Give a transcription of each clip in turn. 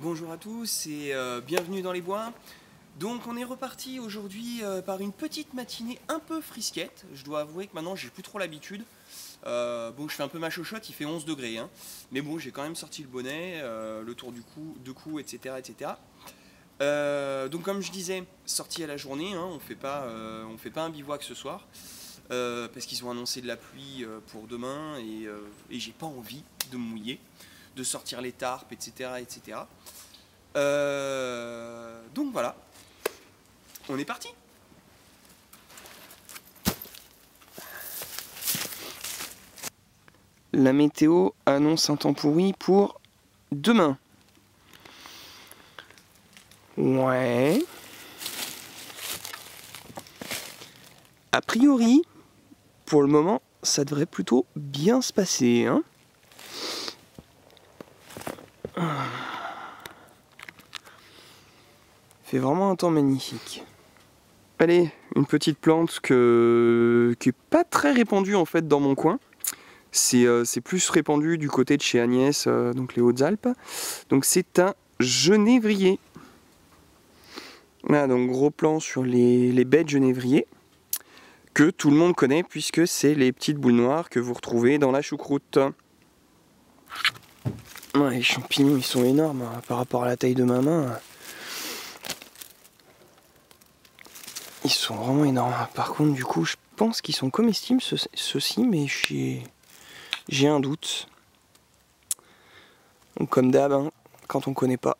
Bonjour à tous et bienvenue dans les bois. Donc on est reparti aujourd'hui par une petite matinée un peu frisquette. Je dois avouer que maintenant j'ai plus trop l'habitude. Bon, je fais un peu ma chochotte, il fait 11 degrés, hein. Mais bon, j'ai quand même sorti le bonnet, le tour du cou, etc. etc. Donc comme je disais, sortie à la journée, hein, on fait pas un bivouac ce soir. Parce qu'ils ont annoncé de la pluie pour demain et j'ai pas envie de me mouiller, de sortir les tarpes, etc. etc. Donc voilà, on est parti. La météo annonce un temps pourri pour demain. Ouais. A priori, pour le moment, ça devrait plutôt bien se passer, hein. Fait vraiment un temps magnifique. Allez, une petite plante qui est pas très répandue en fait dans mon coin. C'est plus répandu du côté de chez Agnès, donc les Hautes-Alpes. Donc c'est un genévrier. Voilà, donc gros plan sur les baies de genévrier, que tout le monde connaît puisque c'est les petites boules noires que vous retrouvez dans la choucroute. Ouais, les champignons ils sont énormes hein, par rapport à la taille de ma main. Ils sont vraiment énormes. Par contre du coup je pense qu'ils sont comestibles ceux-ci, mais j'ai un doute. Donc comme d'hab, hein, quand on connaît pas.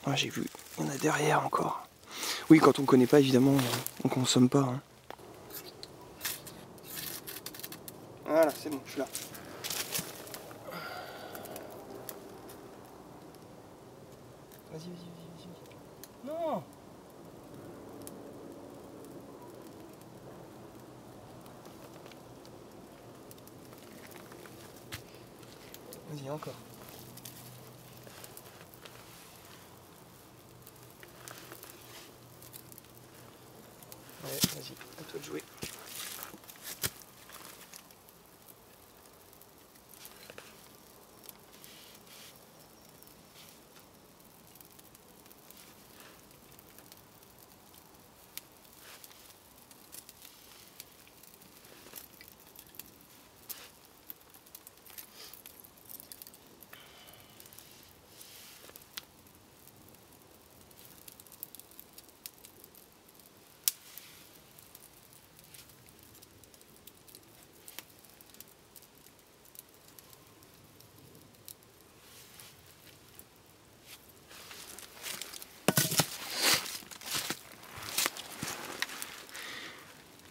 Ah, j'ai vu, il y en a derrière encore. Oui, quand on connaît pas, évidemment, on consomme pas. Hein. Voilà, c'est bon, je suis là. Vas-y. Non! Vas-y, encore. Ouais, vas-y, à toi de jouer.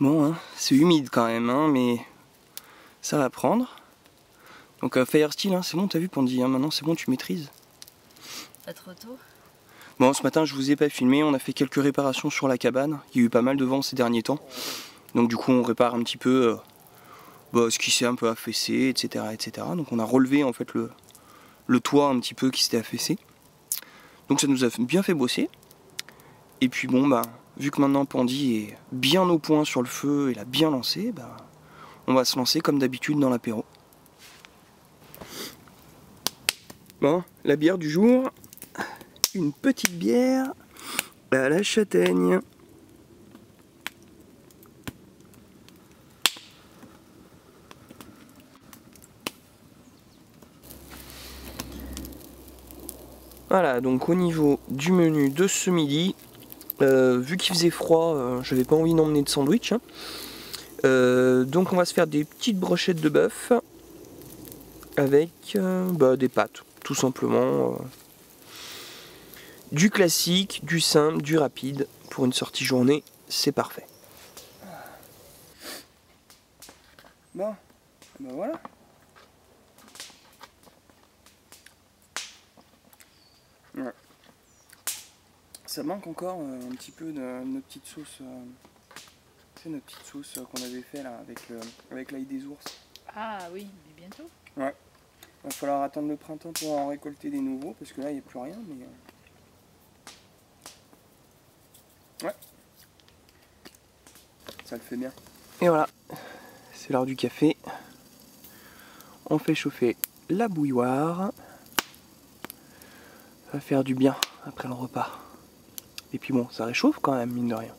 Bon, hein, c'est humide quand même, hein, mais ça va prendre. Donc Firesteel, hein, c'est bon, t'as vu Pandy, hein, maintenant c'est bon, tu maîtrises. Pas trop tôt. Bon, ce matin je vous ai pas filmé, on a fait quelques réparations sur la cabane. Il y a eu pas mal de vent ces derniers temps. Donc du coup on répare un petit peu ce qui s'est un peu affaissé, etc., etc. Donc on a relevé en fait le toit un petit peu qui s'était affaissé. Donc ça nous a bien fait bosser. Et puis bon bah vu que maintenant Pandy est bien au point sur le feu et l'a bien lancé, bah on va se lancer comme d'habitude dans l'apéro. Bon, la bière du jour, une petite bière à la châtaigne. Voilà, donc au niveau du menu de ce midi, vu qu'il faisait froid, j'avais pas envie d'emmener de sandwich. Hein. Donc on va se faire des petites brochettes de bœuf avec des pâtes, tout simplement. Du classique, du simple, du rapide. Pour une sortie journée, c'est parfait. Bon, ben voilà. Ouais. Ça manque encore un petit peu de notre petite sauce. C'est notre petite sauce qu'on avait fait là avec l'ail des ours. Ah oui, mais bientôt. Ouais. Il va falloir attendre le printemps pour en récolter des nouveaux parce que là il n'y a plus rien. Mais ouais. Ça le fait bien. Et voilà. C'est l'heure du café. On fait chauffer la bouilloire. Ça va faire du bien après le repas. Et puis bon, ça réchauffe quand même, mine de rien.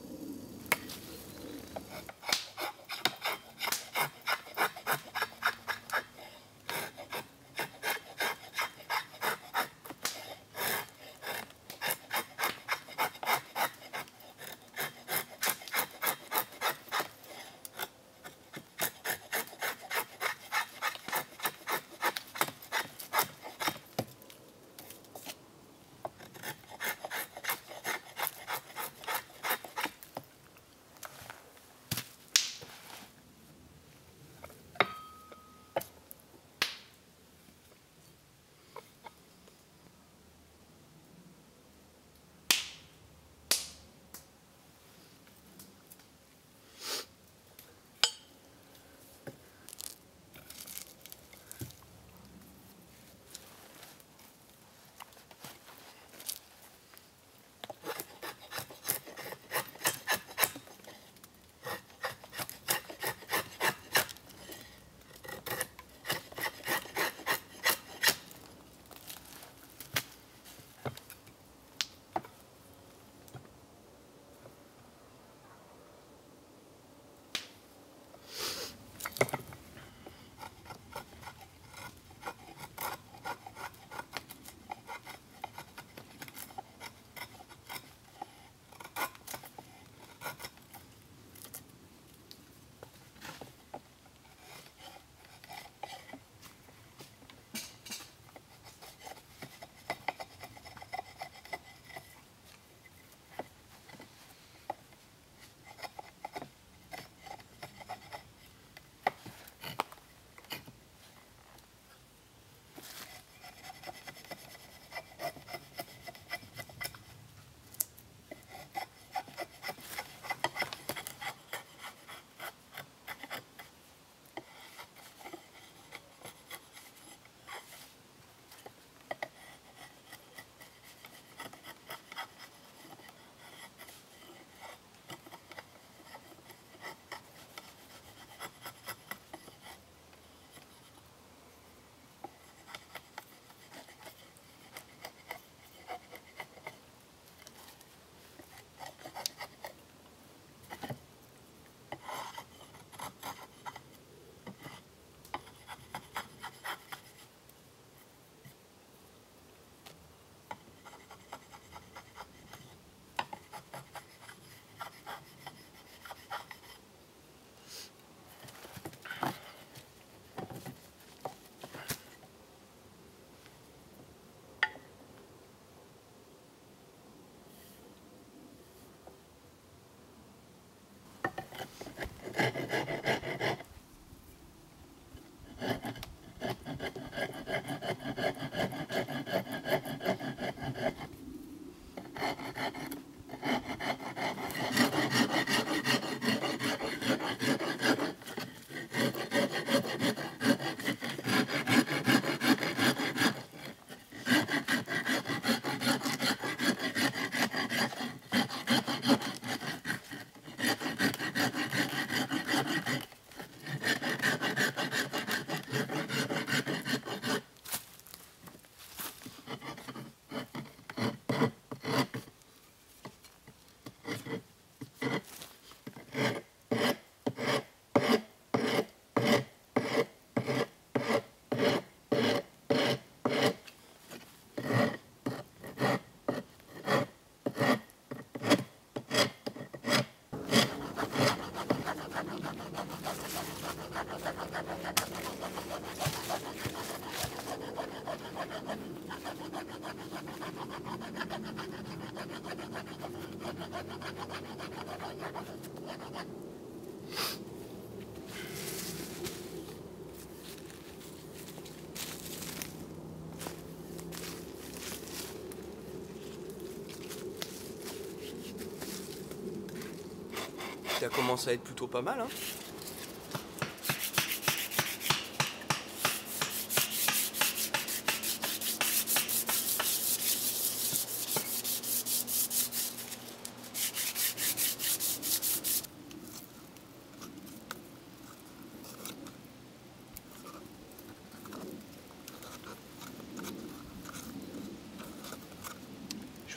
Ça commence à être plutôt pas mal, hein.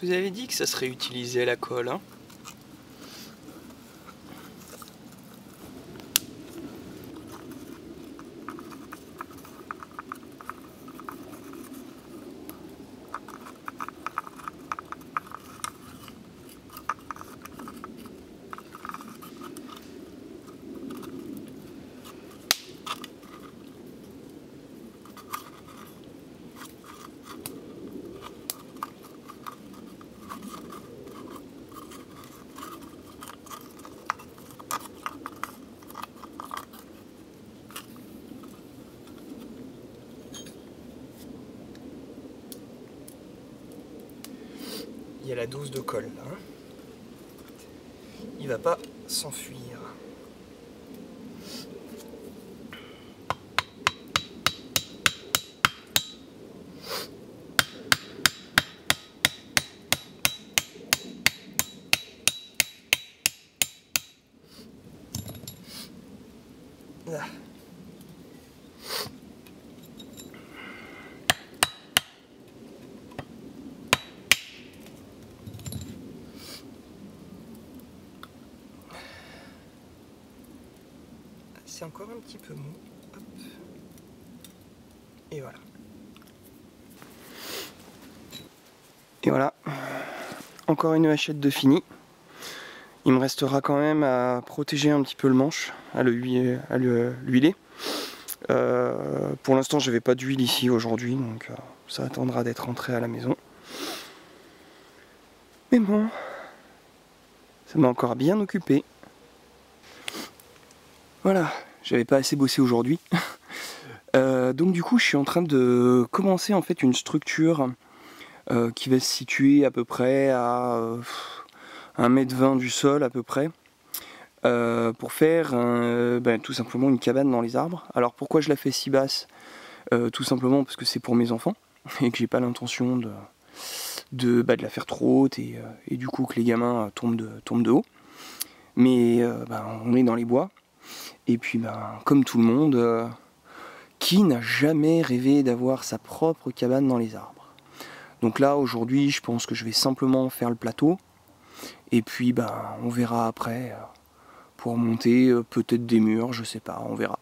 vous avais dit que ça serait utilisé à la colle, hein. Il y a la dose de colle là. Il va pas s'enfuir. Ah. C'est encore un petit peu mou. Hop. Et voilà. Et voilà. Encore une hachette de fini. Il me restera quand même à protéger un petit peu le manche, à l'huiler. Pour l'instant, je n'avais pas d'huile ici aujourd'hui, donc ça attendra d'être rentré à la maison. Mais bon, ça m'a encore bien occupé. Voilà, j'avais pas assez bossé aujourd'hui. Donc du coup, je suis en train de commencer en fait une structure qui va se situer à peu près à 1,20 m du sol à peu près. Pour faire tout simplement une cabane dans les arbres. Alors pourquoi je la fais si basse? Tout simplement parce que c'est pour mes enfants et que j'ai pas l'intention de la faire trop haute et du coup que les gamins tombent de haut. Mais on est dans les bois et puis comme tout le monde, qui n'a jamais rêvé d'avoir sa propre cabane dans les arbres? Donc là aujourd'hui je pense que je vais simplement faire le plateau et puis on verra après. Pour monter peut-être des murs, je sais pas, on verra.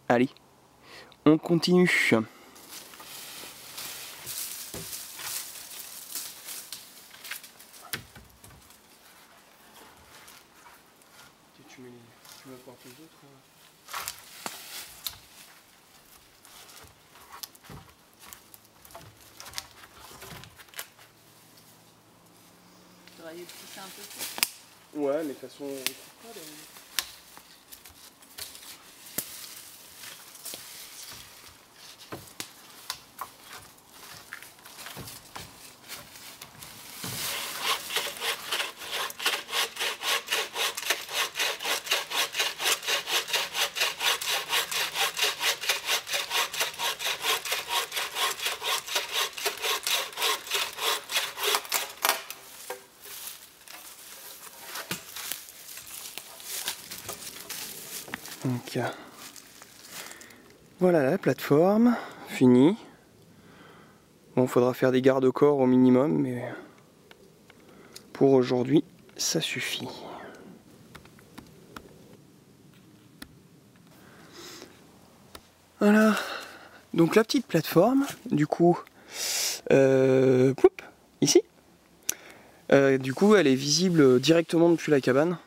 Allez, on continue. Tu m'apportes les autres? Tu aurais dû pousser un peu plus. Ouais, mais de toute façon... Donc, voilà la plateforme, finie. Bon, faudra faire des garde-corps au minimum, mais pour aujourd'hui, ça suffit. Voilà. Donc la petite plateforme, du coup, ici. Du coup, elle est visible directement depuis la cabane.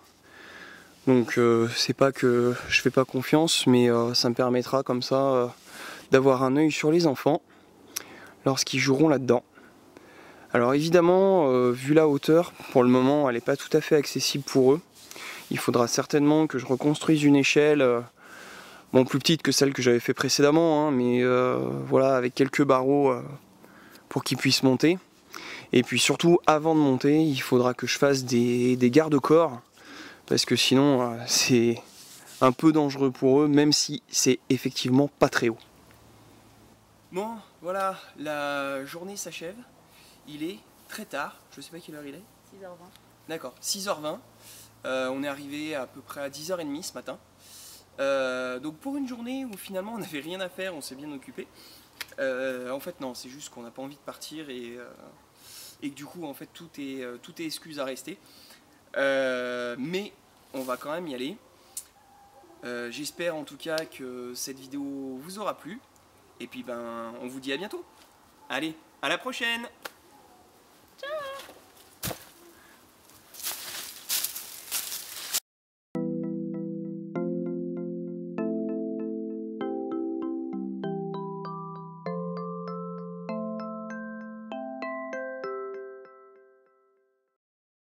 Donc c'est pas que je fais pas confiance, mais ça me permettra comme ça d'avoir un œil sur les enfants lorsqu'ils joueront là-dedans. Alors évidemment, vu la hauteur, pour le moment elle n'est pas tout à fait accessible pour eux. Il faudra certainement que je reconstruise une échelle, bon, plus petite que celle que j'avais fait précédemment, hein, mais voilà, avec quelques barreaux pour qu'ils puissent monter. Et puis surtout, avant de monter, il faudra que je fasse des garde-corps, parce que sinon c'est un peu dangereux pour eux, même si c'est effectivement pas très haut. Bon, voilà, la journée s'achève. Il est très tard, je sais pas quelle heure il est. 6h20. D'accord, 6h20. On est arrivé à peu près à 10h30 ce matin. Donc pour une journée où finalement on n'avait rien à faire, on s'est bien occupé. En fait non, c'est juste qu'on n'a pas envie de partir et que du coup en fait tout est excuse à rester. Mais on va quand même y aller. J'espère en tout cas que cette vidéo vous aura plu. Et puis ben on vous dit à bientôt. Allez, à la prochaine!